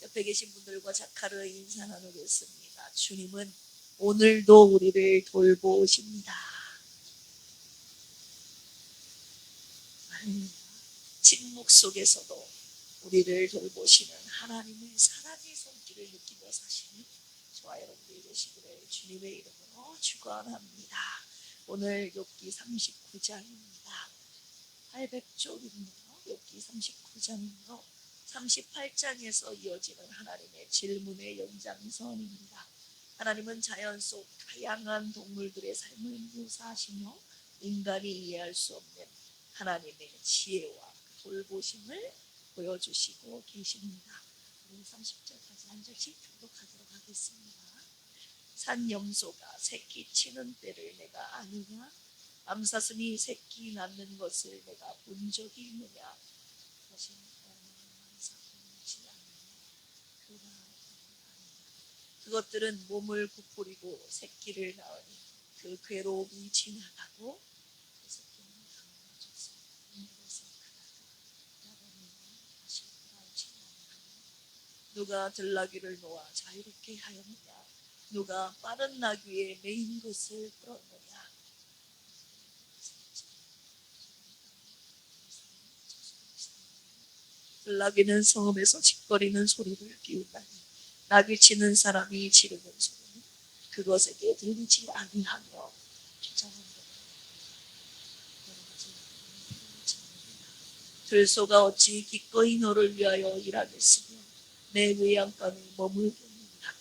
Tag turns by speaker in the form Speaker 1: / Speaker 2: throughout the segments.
Speaker 1: 옆에 계신 분들과 자카르 인사 나누겠습니다. 주님은 오늘도 우리를 돌보십니다. 침묵 속에서도 우리를 돌보시는 하나님의 사랑의 손길을 느끼며 사시는 저와 여러분들이 되시기를 주님의 이름으로 축원합니다. 오늘 욥기 39장입니다. 800쪽이네요. 욥기 39장이므로 38장에서 이어지는 하나님의 질문의 연장선입니다. 하나님은 자연 속 다양한 동물들의 삶을 묘사하시며 인간이 이해할 수 없는 하나님의 지혜와 돌보심을 보여주시고 계십니다. 우리 30절까지 한 절씩 교독하도록 하겠습니다. 산 염소가 새끼 치는 때를 내가 아느냐? 암사슴이 새끼 낳는 것을 내가 본 적이 있느냐? 그것들은 몸을 부풀리고 새끼를 낳으니 그 괴로움이 지나가고 그 새끼는 강해져서 인물에서 크다가 다시 돌아오지 않으며 누가 들나귀를 놓아 자유롭게 하였느냐? 누가 빠른 나귀에 매인 것을 끌었느냐? 들나귀는 성읍에서 짖거리는 소리를 띄운다니 나귀 치는 사람이 지르는 소리는 그것에게 들리지 아니하며 들소가 어찌 기꺼이 너를 위하여 일하겠으며 내 외양간에 머물겠느냐.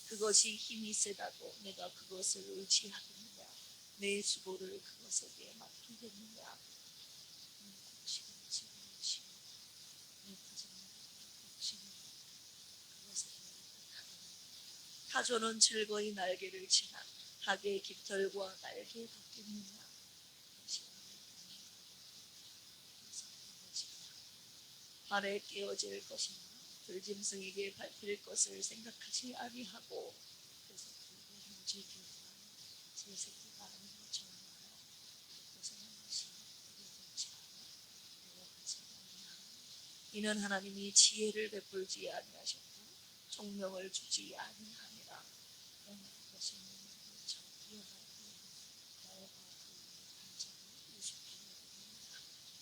Speaker 1: 그것이 힘이 세다고 내가 그것을 의지하겠느냐. 내 수고를 그것에게 맡기겠느냐. 타조는 즐거이 날개를 치나 닭의 깃털과 날개 덮겠느냐. 발에 깨어질 것이나 들짐승에게 밟힐 것을 생각하지 아니하고 그래서 제 새끼가 아닌 것처럼 고생한 것이 이루어지지 않아. 이는 하나님이 지혜를 베풀지 아니하셨고 총명을 주지 아니하니라.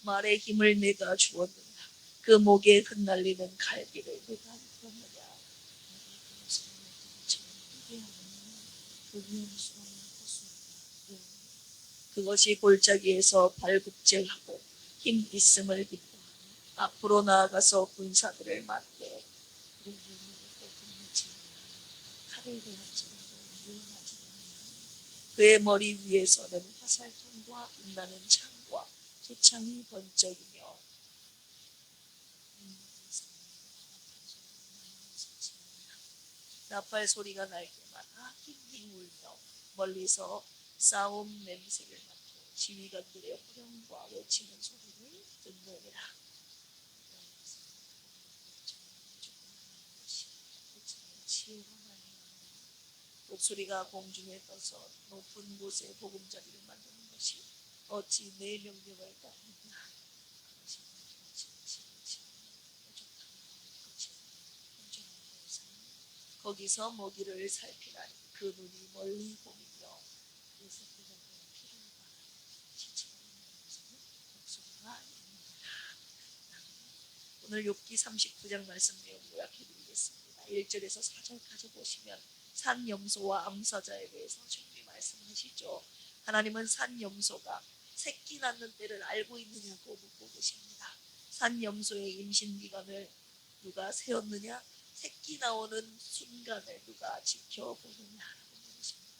Speaker 1: 말의 힘을 내가 주었느냐. 그 목에 흩날리는 갈기를 내가 입혔느냐. 그것이 골짜기에서 발굽질하고 힘 있음을 기뻐하며 앞으로 나아가서 군사들을 맞대 칼을 대할지라도 유용하지 않으며 그의 머리 위에서는 화살통과 빛나는 창과 소창이 번쩍이며 나팔 소리가 날 때마다 낑낑 울며 멀리서 싸움 냄새를 맡고 지휘관들의 호령과 외치는 소리를 듣느니라. 목소리가 공중에 떠서 높은 곳에 보금자리를 만드는 것이 어찌 내 명령을 따르느냐. 거기서 먹이를 살피라니 그 눈이 멀리 보이며 그 새끼가 피를 바라니 지쳐버리는 목소리가 있느니라. 오늘 욥기 39장 말씀 내용 요약해드리겠습니다. 1절에서 4절까지 보시면 산 염소와 암사자에 대해서 주님이 말씀하시죠. 하나님은 산 염소가 새끼 낳는 때를 알고 있느냐고 묻고 계십니다. 산 염소의 임신 기간을 누가 세웠느냐? 새끼 나오는 순간을 누가 지켜보느냐라고 물으십니다.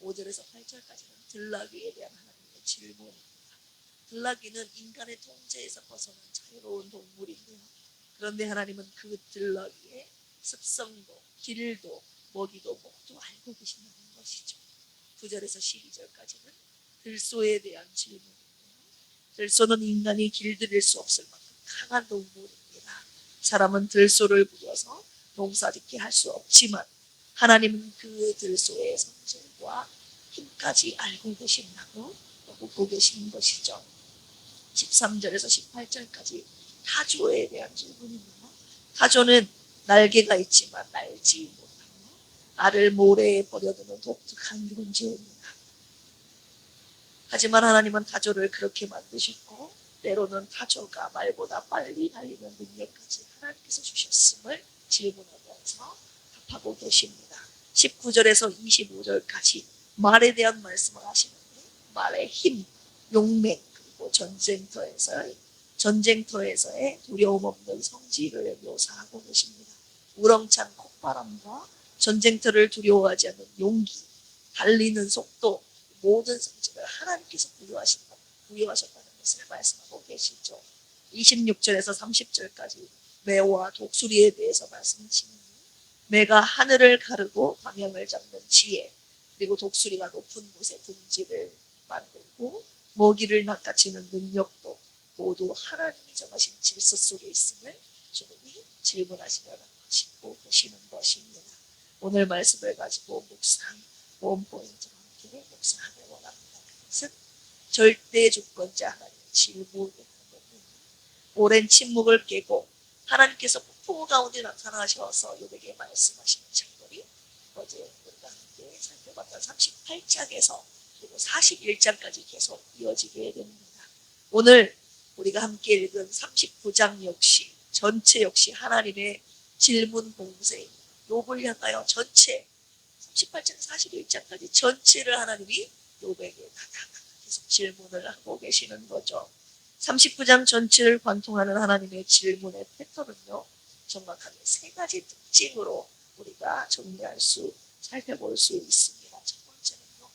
Speaker 1: 5절에서 8절까지는 들나귀에 대한 하나님의 질문입니다. 들나귀는 인간의 통제에서 벗어난 자유로운 동물인데요. 그런데 하나님은 그 들나귀의 습성도 길도 먹이도 목도 알고 계신다는 것이죠. 9절에서 12절까지는 들소에 대한 질문인데요. 들소는 인간이 길들일 수 없을 만큼 강한 동물입니다. 사람은 들소를 부려서 농사짓게 할 수 없지만 하나님은 그 들소의 성질과 힘까지 알고 계신다고 묻고 계시는 것이죠. 13절에서 18절까지 타조에 대한 질문입니다. 타조는 날개가 있지만 날지 못하고 알을 모래에 버려두는 독특한 존재입니다. 하지만 하나님은 타조를 그렇게 만드셨고 때로는 타조가 말보다 빨리 달리는 능력까지 하나님께서 주셨음을 질문하면서 답하고 계십니다. 19절에서 25절까지 말에 대한 말씀을 하시는데 말의 힘, 용맹, 그리고 전쟁터에서의 두려움 없는 성질을 묘사하고 계십니다. 우렁찬 콧바람과 전쟁터를 두려워하지 않는 용기, 달리는 속도, 모든 성질을 하나님께서 부여하셨다는 것을 말씀하고 계시죠. 26절에서 30절까지 매와 독수리에 대해서 말씀하시는데 매가 하늘을 가르고 방향을 잡는 지혜, 그리고 독수리가 높은 곳에 둥지를 만들고 먹이를 낚아채는 능력도 모두 하나님이 정하신 질서 속에 있음을 주님이 질문하시며 짚고 계시는 것입니다. 오늘 말씀을 가지고 원 포인트로 함께 묵상하길 원합니다. 그것은 절대 주권자 하나님의 질문이라는 겁니다. 오랜 침묵을 깨고 하나님께서 폭풍 가운데 나타나셔서 요백에 말씀하시는 장면이 어제 우리가 함께 살펴봤던 38장에서 그리고 41장까지 계속 이어지게 됩니다. 오늘 우리가 함께 읽은 39장 역시 전체 역시 하나님의 질문 봉쇄, 욥을 향하여 전체 38장 41장까지 전체를 하나님이 욥에게 계속 질문을 하고 계시는 거죠. 39장 전체를 관통하는 하나님의 질문의 패턴은요, 정확하게 세 가지 특징으로 우리가 살펴볼 수 있습니다. 첫 번째는요,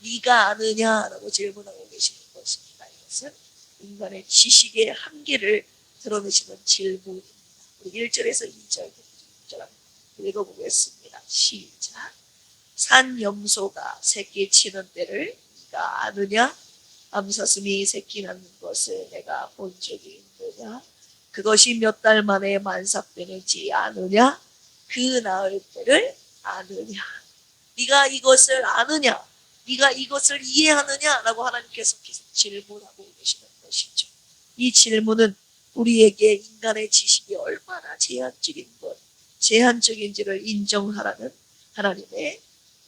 Speaker 1: 네가 아느냐라고 질문하고 계시는 것입니다. 이것은 인간의 지식의 한계를 드러내시는 질문입니다. 우리 1절에서 2절 읽어보겠습니다. 시작. 산 염소가 새끼 치는 때를 네가 아느냐? 암사슴이 새끼 낳는 것을 내가 본 적이 있느냐? 그것이 몇 달 만에 만삭되는지 아느냐? 그 낳을 때를 아느냐? 네가 이것을 아느냐? 네가 이것을 이해하느냐? 라고 하나님께서 계속 질문하고 계시는 것이죠. 이 질문은 우리에게 인간의 지식이 얼마나 제한적인지를 인정하라는 하나님의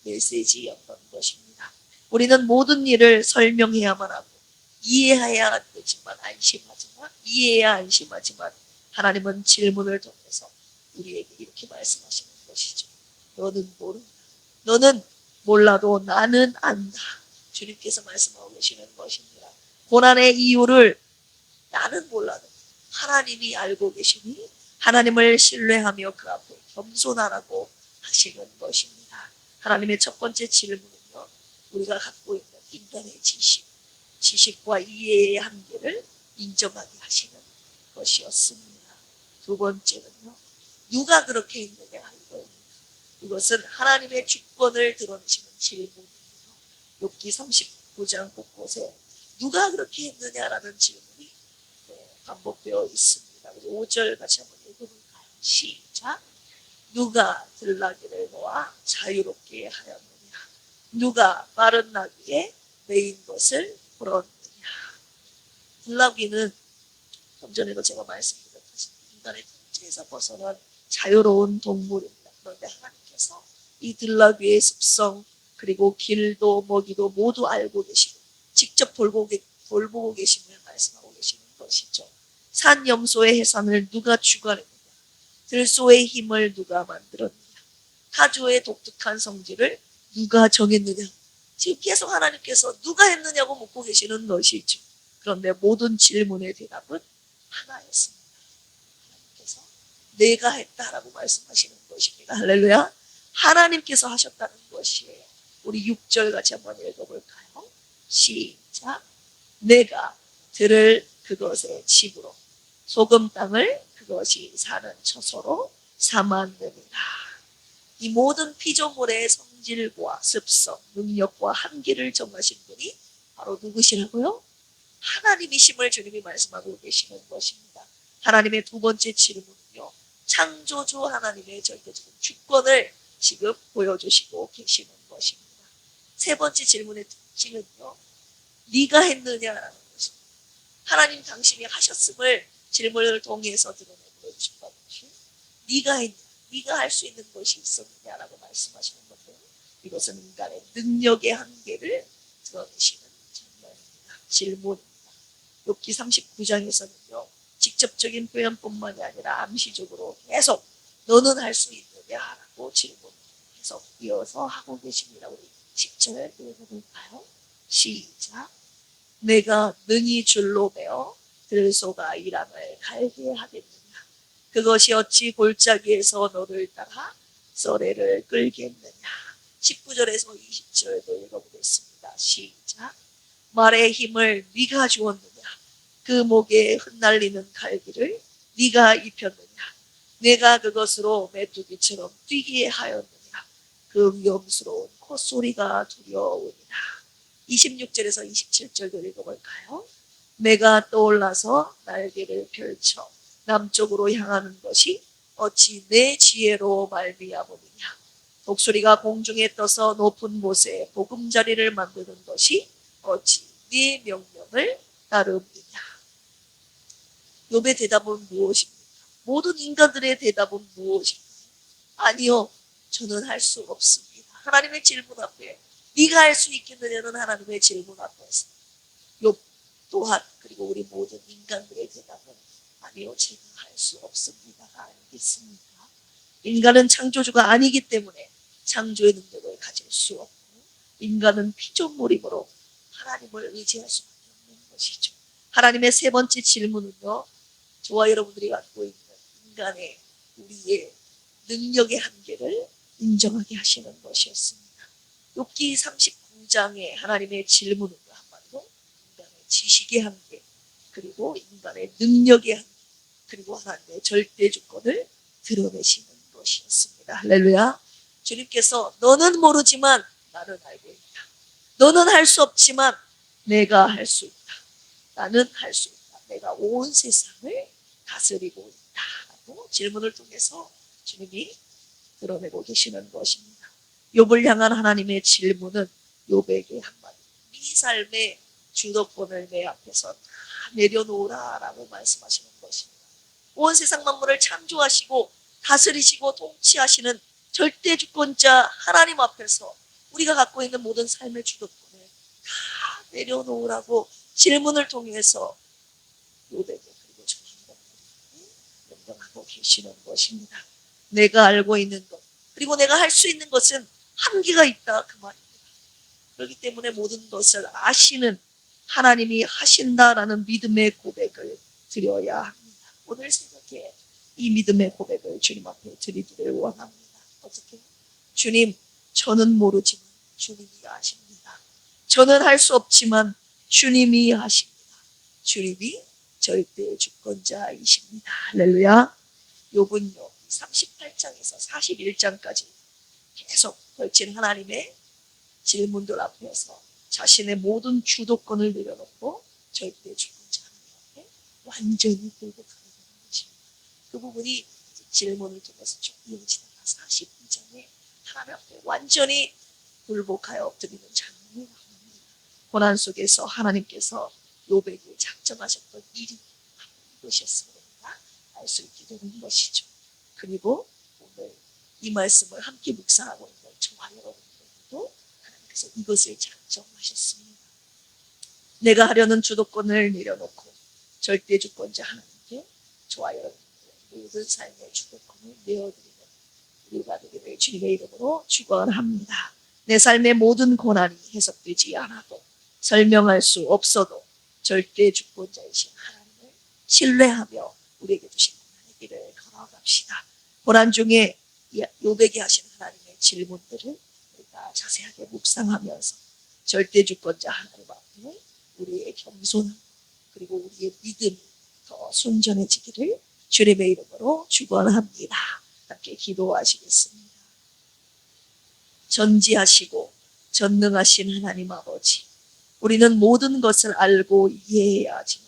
Speaker 1: 메시지였던 것입니다. 우리는 모든 일을 설명해야만 하고 이해해야 안심하지만 하나님은 질문을 통해서 우리에게 이렇게 말씀하시는 것이죠. 너는 모른다. 너는 몰라도 나는 안다. 주님께서 말씀하고 계시는 것입니다. 고난의 이유를 나는 몰라도 하나님이 알고 계시니 하나님을 신뢰하며 그 앞에 겸손하라고 하시는 것입니다. 하나님의 첫 번째 질문은요, 우리가 갖고 있는 인간의 지식과 이해의 한계를 인정하게 하시는 것이었습니다. 두 번째는요, 누가 그렇게 했느냐 이거입니다. 이것은 하나님의 주권을 드러내시는 질문이에요. 욥기 39장 곳곳에 누가 그렇게 했느냐라는 질문이 반복되어 있습니다. 5절 같이 한번 읽어볼까요? 시작. 누가 들나귀를 놓아 자유롭게 하였느냐? 누가 마른 나귀에 매인 것을 풀었느냐? 들나귀는 좀 전에도 제가 말씀드렸듯이 인간의 통제에서 벗어난 자유로운 동물입니다. 그런데 하나님께서 이 들나귀의 습성, 그리고 길도 먹이도 모두 알고 계시고 직접 돌보고 계시며 말씀하고 계시는 것이죠. 산 염소의 해산을 누가 주관했느냐? 들소의 힘을 누가 만들었느냐? 타조의 독특한 성질을 누가 정했느냐? 지금 계속 하나님께서 누가 했느냐고 묻고 계시는 것이죠. 그런데 모든 질문의 대답은 하나였습니다. 하나님께서 내가 했다라고 말씀하시는 것입니다. 할렐루야. 하나님께서 하셨다는 것이에요. 우리 6절 같이 한번 읽어볼까요? 시작. 내가 들을 그것의 집으로 소금 땅을 그것이 사는 처소로 삼았느니라. 이 모든 피조물의 성질과 습성, 능력과 한계를 정하신 분이 바로 누구시라고요? 하나님이심을 주님이 말씀하고 계시는 것입니다. 하나님의 두 번째 질문은요, 창조주 하나님의 절대적인 주권을 지금 보여주시고 계시는 것입니다. 세 번째 질문의 특징은요, 네가 했느냐라는 것입니다. 하나님 당신이 하셨음을 질문을 통해서 드러내고 싶었지. 네가 했냐, 네가 할 수 있는 것이 있었느냐라고 말씀하시는 건데요. 이것은 인간의 능력의 한계를 드러내시는 장면입니다. 질문입니다. 욥기 39장에서는요, 직접적인 표현뿐만이 아니라 암시적으로 계속 너는 할 수 있느냐라고 질문해서 이어서 하고 계십니다. 우리 10절 읽어볼까요? 시작. 내가 능히 줄로 매어 들소가 이랑을 갈게 하겠느냐. 그것이 어찌 골짜기에서 너를 따라 썰매를 끌겠느냐. 19절에서 20절도 읽어보겠습니다. 시작. 말의 힘을 네가 주었느냐. 그 목에 흩날리는 갈기를 네가 입혔느냐. 내가 그것으로 메뚜기처럼 뛰게 하였느냐. 그 위험스러운 콧소리가 두려우니라. 26절에서 27절도 읽어볼까요? 내가 떠올라서 날개를 펼쳐 남쪽으로 향하는 것이 어찌 내 지혜로 말미암으느냐. 독수리가 공중에 떠서 높은 곳에 보금자리를 만드는 것이 어찌 네 명령을 따르느냐. 욥의 대답은 무엇입니까? 모든 인간들의 대답은 무엇입니까? 아니요, 저는 할 수 없습니다. 하나님의 질문 앞에 네가 할 수 있겠느냐는 하나님의 질문 앞에서 욥 또한 그리고 우리 모든 인간들의 대답은 아니요, 제가 할 수 없습니다가 아니겠습니까? 인간은 창조주가 아니기 때문에 창조의 능력을 가질 수 없고 인간은 피조물이므로 하나님을 의지할 수밖에 없는 것이죠. 하나님의 세 번째 질문은요, 저와 여러분들이 갖고 있는 인간의 우리의 능력의 한계를 인정하게 하시는 것이었습니다. 욥기 39장의 하나님의 질문은요, 한마디로 인간의 지식의 한계, 그리고 인간의 능력의 한계, 그리고 하나님의 절대 주권을 드러내시는 것이었습니다. 할렐루야. 주님께서 너는 모르지만 나는 알고 있다. 너는 할 수 없지만 내가 할 수 있다. 나는 할 수 있다. 내가 온 세상을 다스리고 있다. 라고 질문을 통해서 주님이 드러내고 계시는 것입니다. 욥을 향한 하나님의 질문은 욥에게 한마디, 네 삶의 주도권을 내 앞에서 다 내려놓으라라고 말씀하시는 것입니다. 온 세상 만물을 창조하시고 다스리시고 통치하시는 절대 주권자 하나님 앞에서 우리가 갖고 있는 모든 삶의 주도권을 다 내려놓으라고 질문을 통해서 욥에게 그리고 저희가 명령하고 계시는 것입니다. 내가 알고 있는 것 그리고 내가 할 수 있는 것은 한계가 있다 그 말입니다. 그렇기 때문에 모든 것을 아시는 하나님이 하신다라는 믿음의 고백을 드려야 합니다. 오늘 새벽에 이 믿음의 고백을 주님 앞에 드리기를 원합니다. 어떻게? 주님, 저는 모르지만 주님이 아십니다. 저는 할 수 없지만 주님이 하십니다. 주님이 절대 주권자이십니다. 할렐루야. 욥은요 38장에서 41장까지 계속 걸친 하나님의 질문들 앞에서 자신의 모든 주도권을 내려놓고 절대 주권자 하나님 앞에 완전히 굴복하게 되는 것입니다. 그 부분이 질문을 통해서 쭉 이어지다가 42장에 하나님 앞에 완전히 굴복하여 엎드리는 장면이 나옵니다. 고난 속에서 하나님께서 욥에게 작정하셨던 일이 이것이었음을 우리가 알 수 있게 되는 것이죠. 그리고 오늘 이 말씀을 함께 묵상하고 있는 저와 여러분들도 하나님께서 이것을 작정하셨습니다. 내가 하려는 주도권을 내려놓고 절대 주권자 하나님께 저와 여러분들의 모든 삶의 주도권을 내어드리는 우리가 되기를 주님의 이름으로 축원합니다. 내 삶의 모든 고난이 해석되지 않아도 설명할 수 없어도 절대 주권자이신 하나님을 신뢰하며 우리에게 주신 고난의 길을 걸어갑시다. 고난 중에 욥에게 하신 하나님의 질문들을 우리가 자세하게 묵상하면서 절대 주권자 하나님 앞에 우리의 겸손함 그리고 우리의 믿음이 더 순전해지기를 주님의 이름으로 축원합니다. 함께 기도하시겠습니다. 전지하시고 전능하신 하나님 아버지, 우리는 모든 것을 알고 이해해야 하지만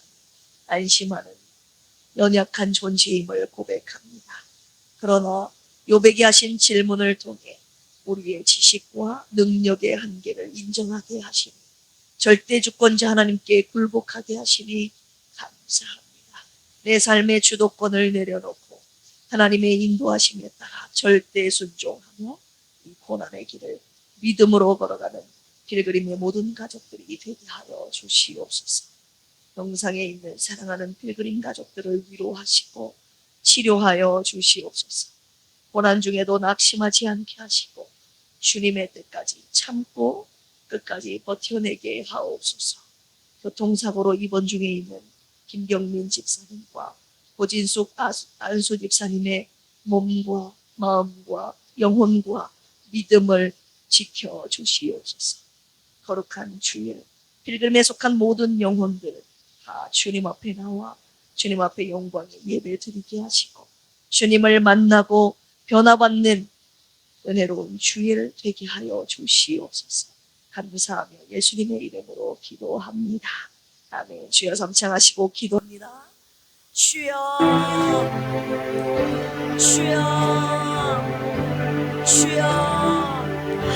Speaker 1: 안심하는 연약한 존재임을 고백합니다. 그러나 욥에게 하신 질문을 통해 우리의 지식과 능력의 한계를 인정하게 하시니 절대 주권자 하나님께 굴복하게 하시니 감사합니다. 내 삶의 주도권을 내려놓고 하나님의 인도하심에 따라 절대 순종하며 이 고난의 길을 믿음으로 걸어가는 필그림의 모든 가족들이 되게 하여 주시옵소서. 영상에 있는 사랑하는 필그림 가족들을 위로하시고 치료하여 주시옵소서. 고난 중에도 낙심하지 않게 하시고 주님의 뜻까지 참고 끝까지 버텨내게 하옵소서. 교통사고로 입원 중에 있는 김경민 집사님과 고진숙 안수 집사님의 몸과 마음과 영혼과 믿음을 지켜주시옵소서. 거룩한 주일, 필그림에 속한 모든 영혼들 다 주님 앞에 나와 주님 앞에 영광의 예배 드리게 하시고 주님을 만나고 변화받는 은혜로운 주일 되게 하여 주시옵소서. 감사하며 예수님의 이름으로 기도합니다. 아멘. 주여 삼창하시고 기도합니다. 주여, 주여, 주여.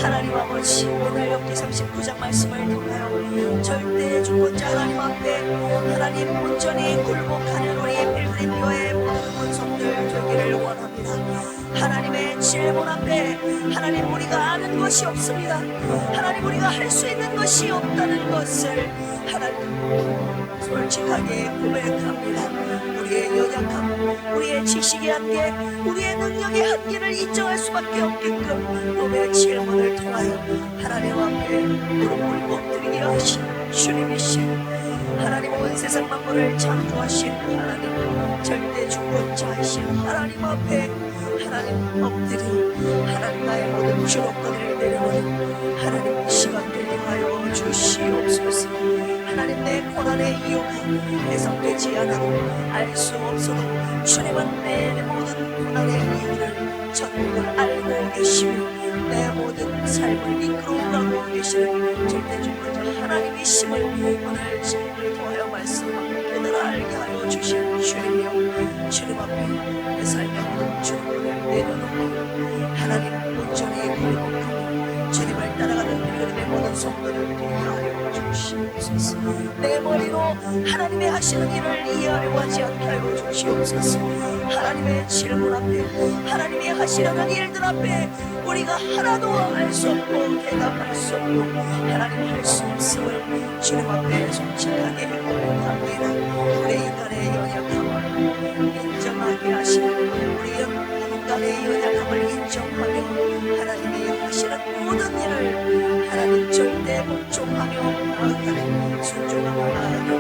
Speaker 1: 하나님 아버지, 오늘 욥기 39장 말씀을 통하여 절대 주권자 하나님 앞에 하나님 온전히 굴복하는 우리 필그림 교회의 모든 원성들 되기를 원합니다. 하나님의 질문 앞에 하나님 우리가 아는 것이 없습니다. 하나님 우리가 할 수 있는 것이 없다는 것을 하나님 솔직하게 고백합니다. 우리의 연약함, 우리의 지식의 한계, 우리의 능력의 한계를 인정할 수밖에 없게끔 몸의 질문을 통하여 하나님 앞에 무릎을 엎드리게 하신 주님이신 하나님, 온 세상 만물을 창조하신 하나님, 절대 주권자이신 하나님 앞에 하나님 엎드려 하나님 나의 모든 주권을 내려놓는 하나님 시간 되게 하여 주시옵소서. 하나님, 내 고난의 이유가 해석되지 않아도 알 수 없어도 주님은 내 모든 고난의 이유를 전부를 알고 계시며 내 모든 삶을 이끌어가고 계시는 절대 주권자 하나님이심을 오늘 질문을 통하여 말씀하고 깨달아 알게 하여 주신 주님이여, 주님 앞에 내 삶의 모든 주권을 내려놓고 하나님 온전히 굴복하고 주님을 따라가는 필그림의 모든 성도를 되게 하여 주시옵소서. 내 머리로 하나님의 하시는 일을 이해하려고 하지 않게 하여 주시옵소서. 하나님의 질문 앞에 하나님이 하시려는 일들 앞에 우리가 하나도 알 수 없고 대답할 수 없고 하나님 할 수 없음을 주님 앞에 솔직하게 고백합니다. 우리 인간의 연약함을 인정하게 하시는 우리 인간의 연약함을 인정하며 하나님이 하시는 모든 일을 하나님 절대 복종하며 나아가는 순종하며 나아가는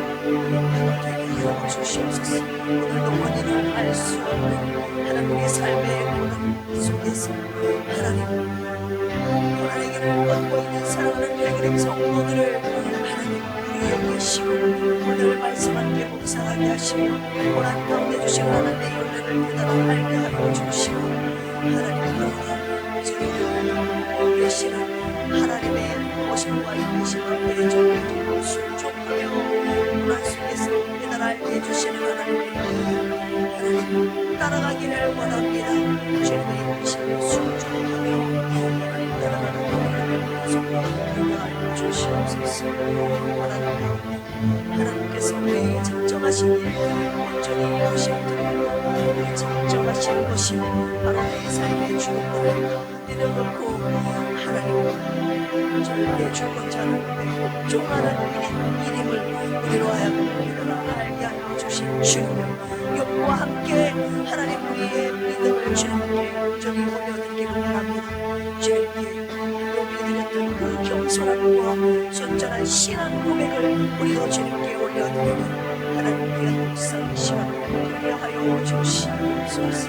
Speaker 1: 되게 하여 주시옵소서. 오늘도 원인을 알 수 없는 하나님의 삶의 고난 속에서 하나님 고난의 길을 걷고 있는 사랑하는 필그림 성도들을 하나님 위에 계시고 오늘 말씀함께 묵상하게 하시고 고난 가운데 주신 하나님의 연륜을 깨달아 알게 하여 주시고 하나님 저희를 계시는 하나님의 오심과 인내심 앞에 정리되고 순종하며 고난 속에서 깨달아 알게 해주시는 하나님의 하나님 따라가기를 원합니다. 주님의 인내심을 순종하며 하나님 따라가는 하나님의 성도를 알고 주시옵소서. 하나님께서 우리에게 작정하신 일을 온전히 이루시옵도록 작정하신 것이 바로 내 삶의 주권을 내려놓고 하나님 절대 주권자를 복종하는 일임을 우리로 하여금 깨달아 알게 하여 주신 주님, 욥과 함께 하나님 우리의 믿음을 주님께 온전히 올려드리기를 원합니다. 주님께 욥이 드렸던 그 겸손함과 순전한 신앙 고백을 우리도 주님께 올려드리는 하나님의 묵상 시간을 되게 하여 주시옵소서.